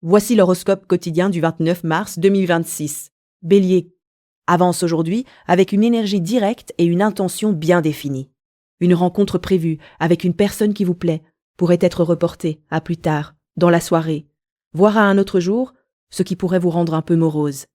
Voici l'horoscope quotidien du 29 mars 2026. Bélier. Avance aujourd'hui avec une énergie directe et une intention bien définie. Une rencontre prévue avec une personne qui vous plaît pourrait être reportée à plus tard, dans la soirée, voire à un autre jour, ce qui pourrait vous rendre un peu morose.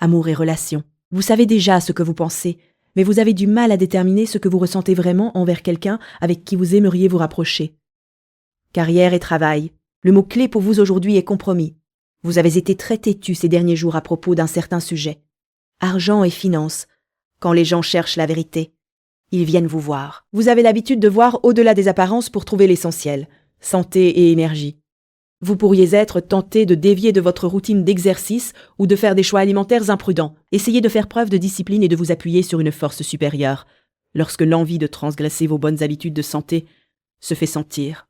Amour et relations. Vous savez déjà ce que vous pensez, mais vous avez du mal à déterminer ce que vous ressentez vraiment envers quelqu'un avec qui vous aimeriez vous rapprocher. Carrière et travail. Le mot-clé pour vous aujourd'hui est compromis. Vous avez été très têtu ces derniers jours à propos d'un certain sujet. Argent et finances. Quand les gens cherchent la vérité, ils viennent vous voir. Vous avez l'habitude de voir au-delà des apparences pour trouver l'essentiel. Santé et énergie. Vous pourriez être tenté de dévier de votre routine d'exercice ou de faire des choix alimentaires imprudents. Essayez de faire preuve de discipline et de vous appuyer sur une force supérieure, lorsque l'envie de transgresser vos bonnes habitudes de santé se fait sentir.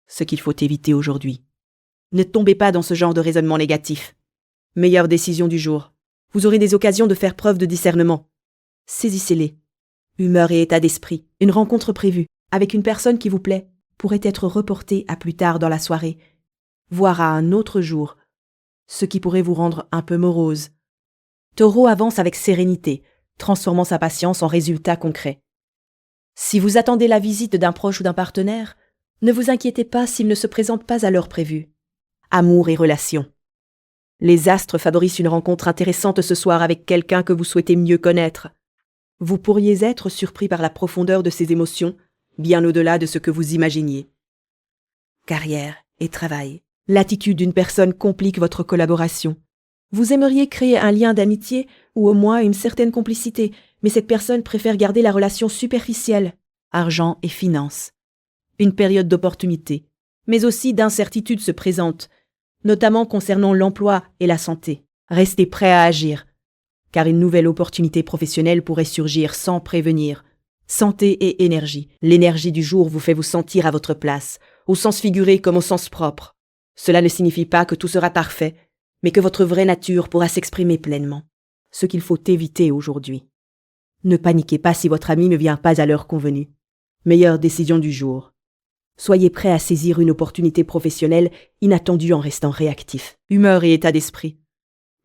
Ce qu'il faut éviter aujourd'hui. Ne tombez pas dans ce genre de raisonnement négatif. Meilleure décision du jour. Vous aurez des occasions de faire preuve de discernement. Saisissez-les. Humeur et état d'esprit. Une rencontre prévue avec une personne qui vous plaît pourrait être reportée à plus tard dans la soirée, voire à un autre jour, ce qui pourrait vous rendre un peu morose. Taureau avance avec sérénité, transformant sa patience en résultats concrets. Si vous attendez la visite d'un proche ou d'un partenaire, ne vous inquiétez pas s'il ne se présente pas à l'heure prévue. Amour et relations. Les astres favorisent une rencontre intéressante ce soir avec quelqu'un que vous souhaitez mieux connaître. Vous pourriez être surpris par la profondeur de ses émotions, bien au-delà de ce que vous imaginiez. Carrière et travail. L'attitude d'une personne complique votre collaboration. Vous aimeriez créer un lien d'amitié ou au moins une certaine complicité, mais cette personne préfère garder la relation superficielle. Argent et finances. Une période d'opportunité, mais aussi d'incertitude se présente, notamment concernant l'emploi et la santé. Restez prêt à agir, car une nouvelle opportunité professionnelle pourrait surgir sans prévenir. Santé et énergie. L'énergie du jour vous fait vous sentir à votre place, au sens figuré comme au sens propre. Cela ne signifie pas que tout sera parfait, mais que votre vraie nature pourra s'exprimer pleinement. Ce qu'il faut éviter aujourd'hui. Ne paniquez pas si votre ami ne vient pas à l'heure convenue. Meilleure décision du jour. Soyez prêt à saisir une opportunité professionnelle inattendue en restant réactif. Humeur et état d'esprit.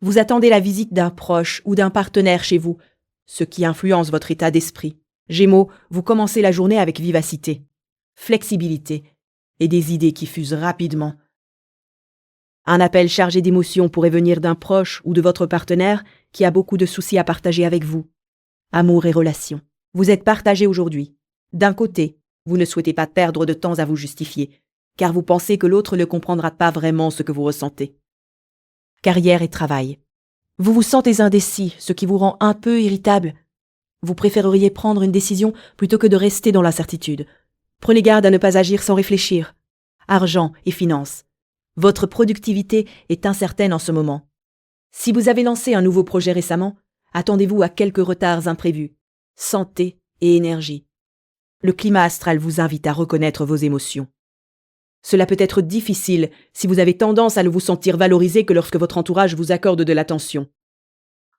Vous attendez la visite d'un proche ou d'un partenaire chez vous, ce qui influence votre état d'esprit. Gémeaux, vous commencez la journée avec vivacité, flexibilité et des idées qui fusent rapidement. Un appel chargé d'émotions pourrait venir d'un proche ou de votre partenaire qui a beaucoup de soucis à partager avec vous. Amour et relations. Vous êtes partagé aujourd'hui. D'un côté, vous ne souhaitez pas perdre de temps à vous justifier, car vous pensez que l'autre ne comprendra pas vraiment ce que vous ressentez. Carrière et travail. Vous vous sentez indécis, ce qui vous rend un peu irritable. Vous préféreriez prendre une décision plutôt que de rester dans l'incertitude. Prenez garde à ne pas agir sans réfléchir. Argent et finances. Votre productivité est incertaine en ce moment. Si vous avez lancé un nouveau projet récemment, attendez-vous à quelques retards imprévus. Santé et énergie. Le climat astral vous invite à reconnaître vos émotions. Cela peut être difficile si vous avez tendance à ne vous sentir valorisé que lorsque votre entourage vous accorde de l'attention.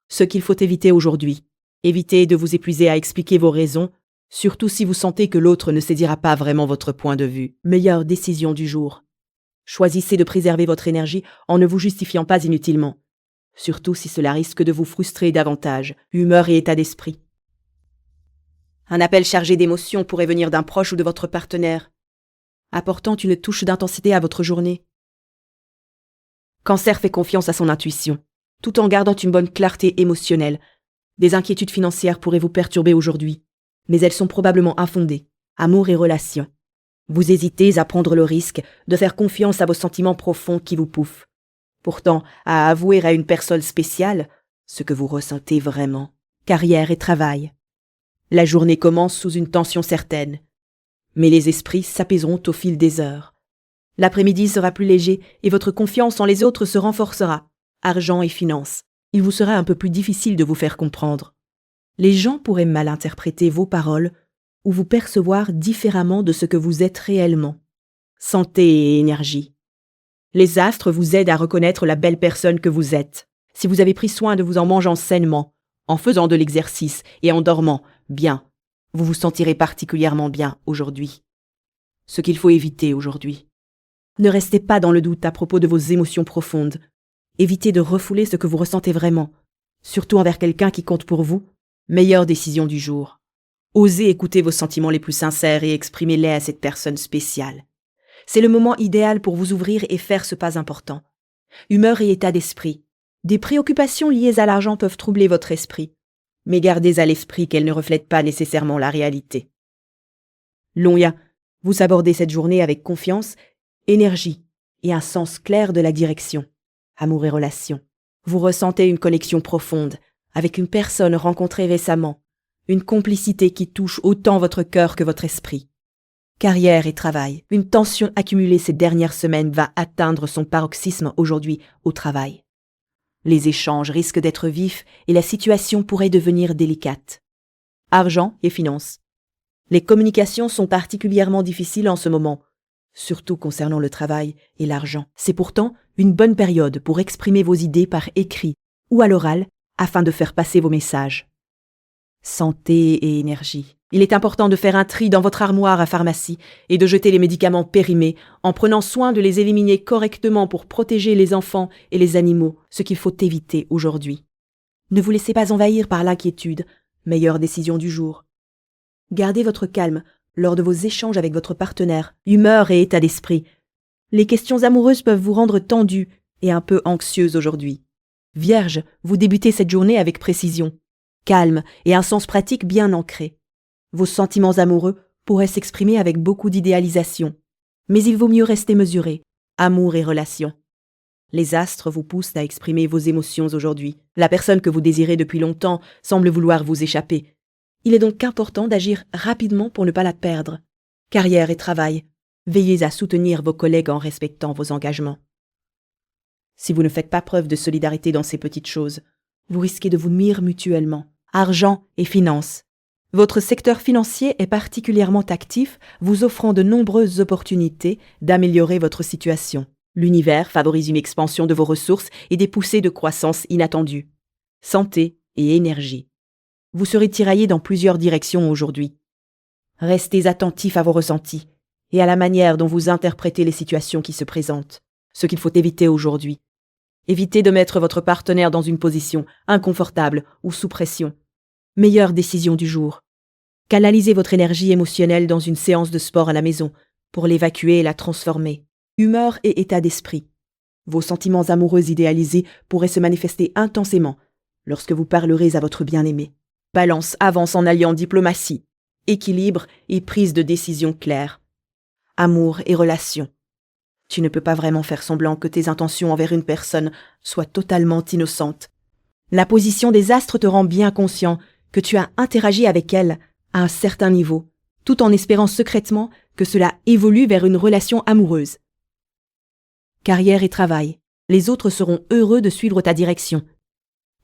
Ce qu'il faut éviter aujourd'hui, évitez de vous épuiser à expliquer vos raisons, surtout si vous sentez que l'autre ne saisira pas vraiment votre point de vue. Meilleure décision du jour. Choisissez de préserver votre énergie en ne vous justifiant pas inutilement, surtout si cela risque de vous frustrer davantage. Humeur et état d'esprit. Un appel chargé d'émotions pourrait venir d'un proche ou de votre partenaire, apportant une touche d'intensité à votre journée. Cancer fait confiance à son intuition, tout en gardant une bonne clarté émotionnelle. Des inquiétudes financières pourraient vous perturber aujourd'hui, mais elles sont probablement infondées. Amour et relations. Vous hésitez à prendre le risque de faire confiance à vos sentiments profonds qui vous pouffent. Pourtant, à avouer à une personne spéciale ce que vous ressentez vraiment. Carrière et travail. La journée commence sous une tension certaine, mais les esprits s'apaiseront au fil des heures. L'après-midi sera plus léger et votre confiance en les autres se renforcera. Argent et finances. Il vous sera un peu plus difficile de vous faire comprendre. Les gens pourraient mal interpréter vos paroles ou vous percevoir différemment de ce que vous êtes réellement. Santé et énergie. Les astres vous aident à reconnaître la belle personne que vous êtes. Si vous avez pris soin de vous en mangeant sainement, en faisant de l'exercice et en dormant bien, vous vous sentirez particulièrement bien aujourd'hui. Ce qu'il faut éviter aujourd'hui. Ne restez pas dans le doute à propos de vos émotions profondes. Évitez de refouler ce que vous ressentez vraiment, surtout envers quelqu'un qui compte pour vous. Meilleure décision du jour. Osez écouter vos sentiments les plus sincères et exprimez-les à cette personne spéciale. C'est le moment idéal pour vous ouvrir et faire ce pas important. Humeur et état d'esprit. Des préoccupations liées à l'argent peuvent troubler votre esprit, mais gardez à l'esprit qu'elles ne reflètent pas nécessairement la réalité. Lonya, vous abordez cette journée avec confiance, énergie et un sens clair de la direction. Amour et relations. Vous ressentez une connexion profonde avec une personne rencontrée récemment, une complicité qui touche autant votre cœur que votre esprit. Carrière et travail. Une tension accumulée ces dernières semaines va atteindre son paroxysme aujourd'hui au travail. Les échanges risquent d'être vifs et la situation pourrait devenir délicate. Argent et finances. Les communications sont particulièrement difficiles en ce moment, surtout concernant le travail et l'argent. C'est pourtant une bonne période pour exprimer vos idées par écrit ou à l'oral afin de faire passer vos messages. Santé et énergie. Il est important de faire un tri dans votre armoire à pharmacie et de jeter les médicaments périmés en prenant soin de les éliminer correctement pour protéger les enfants et les animaux, ce qu'il faut éviter aujourd'hui. Ne vous laissez pas envahir par l'inquiétude, meilleure décision du jour. Gardez votre calme lors de vos échanges avec votre partenaire, humeur et état d'esprit. Les questions amoureuses peuvent vous rendre tendu et un peu anxieuse aujourd'hui. Vierge, vous débutez cette journée avec précision, calme et un sens pratique bien ancré. Vos sentiments amoureux pourraient s'exprimer avec beaucoup d'idéalisation, mais il vaut mieux rester mesuré, amour et relations. Les astres vous poussent à exprimer vos émotions aujourd'hui. La personne que vous désirez depuis longtemps semble vouloir vous échapper. Il est donc important d'agir rapidement pour ne pas la perdre. Carrière et travail. Veillez à soutenir vos collègues en respectant vos engagements. Si vous ne faites pas preuve de solidarité dans ces petites choses, vous risquez de vous nuire mutuellement. Argent et finances. Votre secteur financier est particulièrement actif, vous offrant de nombreuses opportunités d'améliorer votre situation. L'univers favorise une expansion de vos ressources et des poussées de croissance inattendues. Santé et énergie. Vous serez tiraillé dans plusieurs directions aujourd'hui. Restez attentif à vos ressentis et à la manière dont vous interprétez les situations qui se présentent. Ce qu'il faut éviter aujourd'hui. Évitez de mettre votre partenaire dans une position inconfortable ou sous pression. Meilleure décision du jour. Canalisez votre énergie émotionnelle dans une séance de sport à la maison pour l'évacuer et la transformer. Humeur et état d'esprit. Vos sentiments amoureux idéalisés pourraient se manifester intensément lorsque vous parlerez à votre bien-aimé. Balance avance en alliant diplomatie, équilibre et prise de décision claire. Amour et relations. Tu ne peux pas vraiment faire semblant que tes intentions envers une personne soient totalement innocentes. La position des astres te rend bien conscient que tu as interagi avec elle à un certain niveau, tout en espérant secrètement que cela évolue vers une relation amoureuse. Carrière et travail. Les autres seront heureux de suivre ta direction.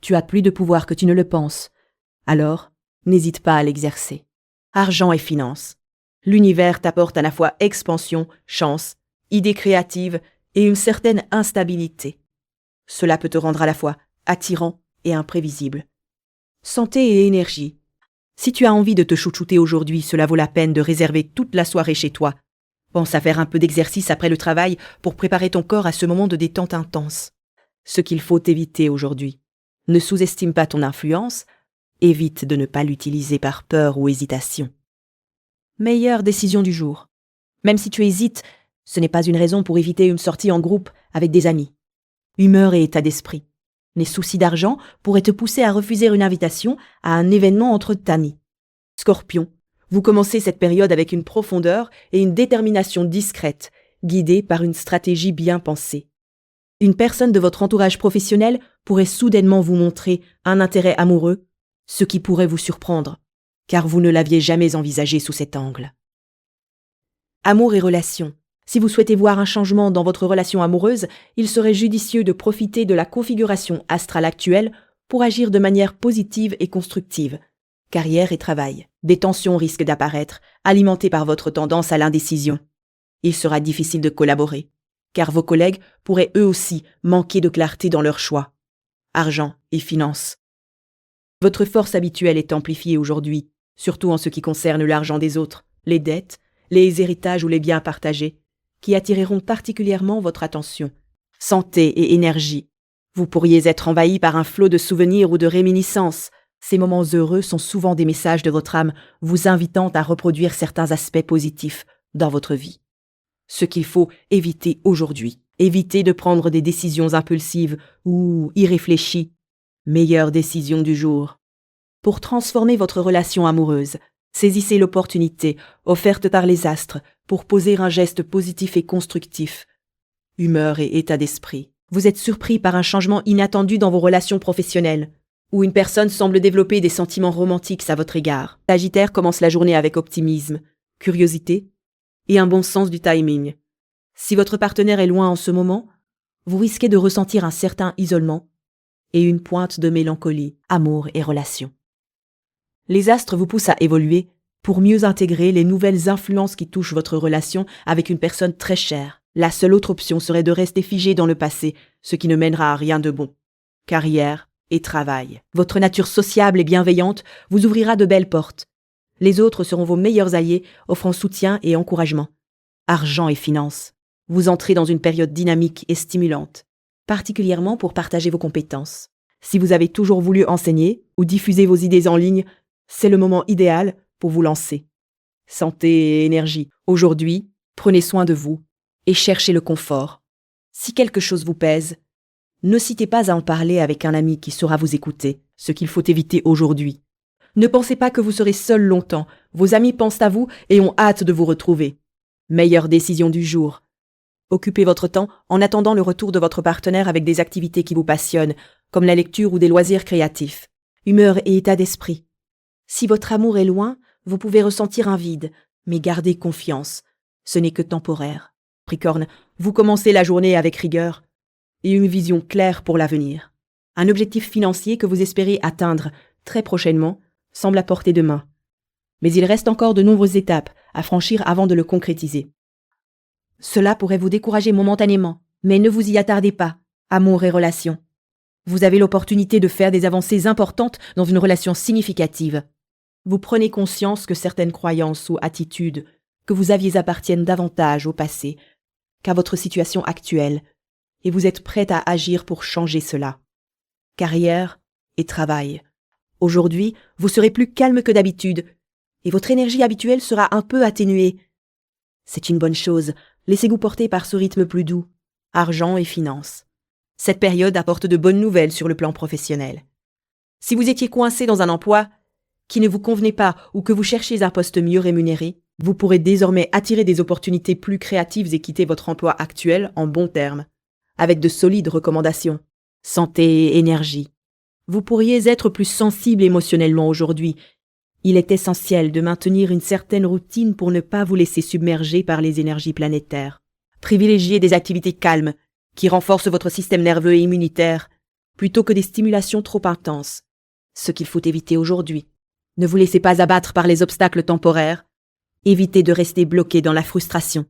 Tu as plus de pouvoir que tu ne le penses. Alors, n'hésite pas à l'exercer. Argent et finances. L'univers t'apporte à la fois expansion, chance, idées créatives et une certaine instabilité. Cela peut te rendre à la fois attirant et imprévisible. Santé et énergie. Si tu as envie de te chouchouter aujourd'hui, cela vaut la peine de réserver toute la soirée chez toi. Pense à faire un peu d'exercice après le travail pour préparer ton corps à ce moment de détente intense. Ce qu'il faut éviter aujourd'hui. Ne sous-estime pas ton influence, évite de ne pas l'utiliser par peur ou hésitation. Meilleure décision du jour. Même si tu hésites, ce n'est pas une raison pour éviter une sortie en groupe avec des amis. Humeur et état d'esprit. Les soucis d'argent pourraient te pousser à refuser une invitation à un événement entre amis. Scorpion, vous commencez cette période avec une profondeur et une détermination discrète, guidée par une stratégie bien pensée. Une personne de votre entourage professionnel pourrait soudainement vous montrer un intérêt amoureux, ce qui pourrait vous surprendre, car vous ne l'aviez jamais envisagé sous cet angle. Amour et relations. Si vous souhaitez voir un changement dans votre relation amoureuse, il serait judicieux de profiter de la configuration astrale actuelle pour agir de manière positive et constructive. Carrière et travail. Des tensions risquent d'apparaître, alimentées par votre tendance à l'indécision. Il sera difficile de collaborer, car vos collègues pourraient eux aussi manquer de clarté dans leurs choix. Argent et finances. Votre force habituelle est amplifiée aujourd'hui, surtout en ce qui concerne l'argent des autres, les dettes, les héritages ou les biens partagés, qui attireront particulièrement votre attention. Santé et énergie. Vous pourriez être envahi par un flot de souvenirs ou de réminiscences. Ces moments heureux sont souvent des messages de votre âme vous invitant à reproduire certains aspects positifs dans votre vie. Ce qu'il faut éviter aujourd'hui. Évitez de prendre des décisions impulsives ou irréfléchies. Meilleure décision du jour. Pour transformer votre relation amoureuse, saisissez l'opportunité offerte par les astres pour poser un geste positif et constructif. Humeur et état d'esprit. Vous êtes surpris par un changement inattendu dans vos relations professionnelles, ou une personne semble développer des sentiments romantiques à votre égard. Sagittaire commence la journée avec optimisme, curiosité et un bon sens du timing. Si votre partenaire est loin en ce moment, vous risquez de ressentir un certain isolement et une pointe de mélancolie, amour et relations. Les astres vous poussent à évoluer pour mieux intégrer les nouvelles influences qui touchent votre relation avec une personne très chère. La seule autre option serait de rester figé dans le passé, ce qui ne mènera à rien de bon. Carrière et travail. Votre nature sociable et bienveillante vous ouvrira de belles portes. Les autres seront vos meilleurs alliés, offrant soutien et encouragement. Argent et finances. Vous entrez dans une période dynamique et stimulante, particulièrement pour partager vos compétences. Si vous avez toujours voulu enseigner ou diffuser vos idées en ligne, c'est le moment idéal pour vous lancer. Santé et énergie. Aujourd'hui, prenez soin de vous et cherchez le confort. Si quelque chose vous pèse, ne citez pas à en parler avec un ami qui saura vous écouter, ce qu'il faut éviter aujourd'hui. Ne pensez pas que vous serez seul longtemps, vos amis pensent à vous et ont hâte de vous retrouver. Meilleure décision du jour. Occupez votre temps en attendant le retour de votre partenaire avec des activités qui vous passionnent, comme la lecture ou des loisirs créatifs. Humeur et état d'esprit. Si votre amour est loin, vous pouvez ressentir un vide, mais gardez confiance. Ce n'est que temporaire. Capricorne, vous commencez la journée avec rigueur et une vision claire pour l'avenir. Un objectif financier que vous espérez atteindre très prochainement semble à portée de main. Mais il reste encore de nombreuses étapes à franchir avant de le concrétiser. Cela pourrait vous décourager momentanément, mais ne vous y attardez pas. Amour et relations. Vous avez l'opportunité de faire des avancées importantes dans une relation significative. Vous prenez conscience que certaines croyances ou attitudes que vous aviez appartiennent davantage au passé qu'à votre situation actuelle, et vous êtes prête à agir pour changer cela. Carrière et travail. Aujourd'hui, vous serez plus calme que d'habitude, et votre énergie habituelle sera un peu atténuée. C'est une bonne chose, laissez-vous porter par ce rythme plus doux. Argent et finances. Cette période apporte de bonnes nouvelles sur le plan professionnel. Si vous étiez coincé dans un emploi qui ne vous convenait pas ou que vous cherchiez un poste mieux rémunéré, vous pourrez désormais attirer des opportunités plus créatives et quitter votre emploi actuel en bons termes, avec de solides recommandations. Santé et énergie. Vous pourriez être plus sensible émotionnellement aujourd'hui. Il est essentiel de maintenir une certaine routine pour ne pas vous laisser submerger par les énergies planétaires. Privilégiez des activités calmes, qui renforcent votre système nerveux et immunitaire, plutôt que des stimulations trop intenses. Ce qu'il faut éviter aujourd'hui. Ne vous laissez pas abattre par les obstacles temporaires. Évitez de rester bloqué dans la frustration.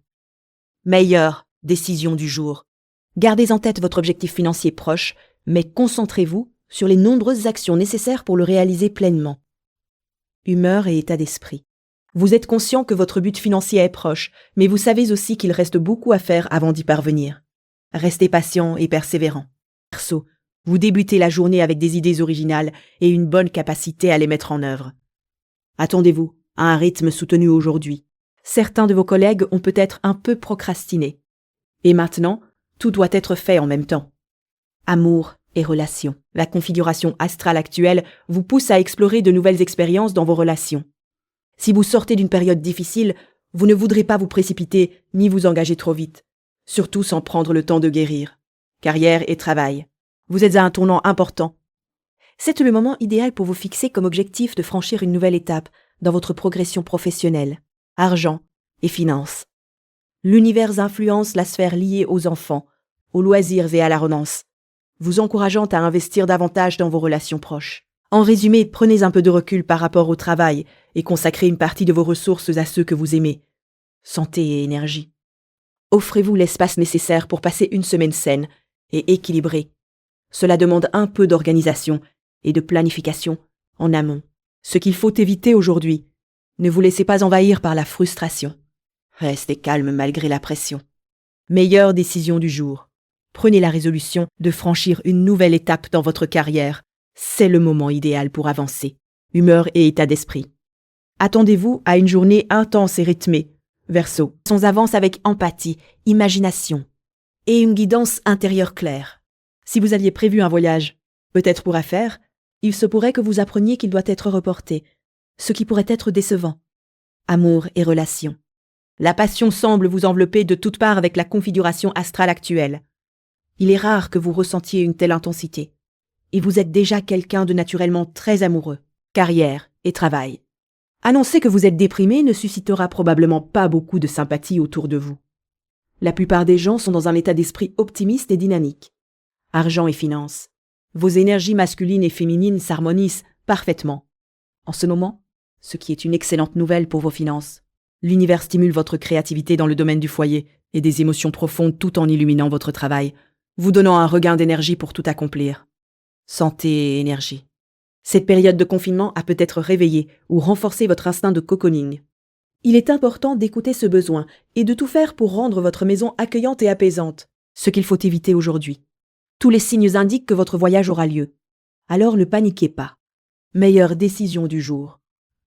Meilleure décision du jour. Gardez en tête votre objectif financier proche, mais concentrez-vous sur les nombreuses actions nécessaires pour le réaliser pleinement. Humeur et état d'esprit. Vous êtes conscient que votre but financier est proche, mais vous savez aussi qu'il reste beaucoup à faire avant d'y parvenir. Restez patient et persévérant. Perso, vous débutez la journée avec des idées originales et une bonne capacité à les mettre en œuvre. Attendez-vous à un rythme soutenu aujourd'hui. Certains de vos collègues ont peut-être un peu procrastiné. Et maintenant, tout doit être fait en même temps. Amour et relations. La configuration astrale actuelle vous pousse à explorer de nouvelles expériences dans vos relations. Si vous sortez d'une période difficile, vous ne voudrez pas vous précipiter ni vous engager trop vite, surtout sans prendre le temps de guérir. Carrière et travail. Vous êtes à un tournant important. C'est le moment idéal pour vous fixer comme objectif de franchir une nouvelle étape dans votre progression professionnelle, argent et finances. L'univers influence la sphère liée aux enfants, aux loisirs et à la romance, vous encourageant à investir davantage dans vos relations proches. En résumé, prenez un peu de recul par rapport au travail et consacrez une partie de vos ressources à ceux que vous aimez. Santé et énergie. Offrez-vous l'espace nécessaire pour passer une semaine saine et équilibrée. Cela demande un peu d'organisation et de planification en amont. Ce qu'il faut éviter aujourd'hui, ne vous laissez pas envahir par la frustration. Restez calme malgré la pression. Meilleure décision du jour. Prenez la résolution de franchir une nouvelle étape dans votre carrière. C'est le moment idéal pour avancer. Humeur et état d'esprit. Attendez-vous à une journée intense et rythmée. Verseau. On avance avec empathie, imagination et une guidance intérieure claire. Si vous aviez prévu un voyage, peut-être pour affaires, il se pourrait que vous appreniez qu'il doit être reporté, ce qui pourrait être décevant. Amour et relations. La passion semble vous envelopper de toutes parts avec la configuration astrale actuelle. Il est rare que vous ressentiez une telle intensité. Et vous êtes déjà quelqu'un de naturellement très amoureux. Carrière et travail. Annoncer que vous êtes déprimé ne suscitera probablement pas beaucoup de sympathie autour de vous. La plupart des gens sont dans un état d'esprit optimiste et dynamique. Argent et finances. Vos énergies masculines et féminines s'harmonisent parfaitement. En ce moment, ce qui est une excellente nouvelle pour vos finances. L'univers stimule votre créativité dans le domaine du foyer et des émotions profondes tout en illuminant votre travail, vous donnant un regain d'énergie pour tout accomplir. Santé et énergie. Cette période de confinement a peut-être réveillé ou renforcé votre instinct de cocooning. Il est important d'écouter ce besoin et de tout faire pour rendre votre maison accueillante et apaisante, ce qu'il faut éviter aujourd'hui. Tous les signes indiquent que votre voyage aura lieu. Alors ne paniquez pas. Meilleure décision du jour.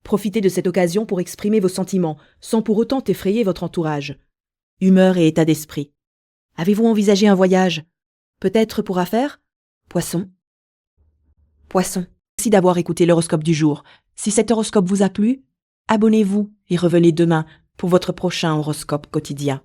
Profitez de cette occasion pour exprimer vos sentiments, sans pour autant effrayer votre entourage. Humeur et état d'esprit. Avez-vous envisagé un voyage? Peut-être pour affaires? Poisson. Poisson. Merci d'avoir écouté l'horoscope du jour. Si cet horoscope vous a plu, abonnez-vous et revenez demain pour votre prochain horoscope quotidien.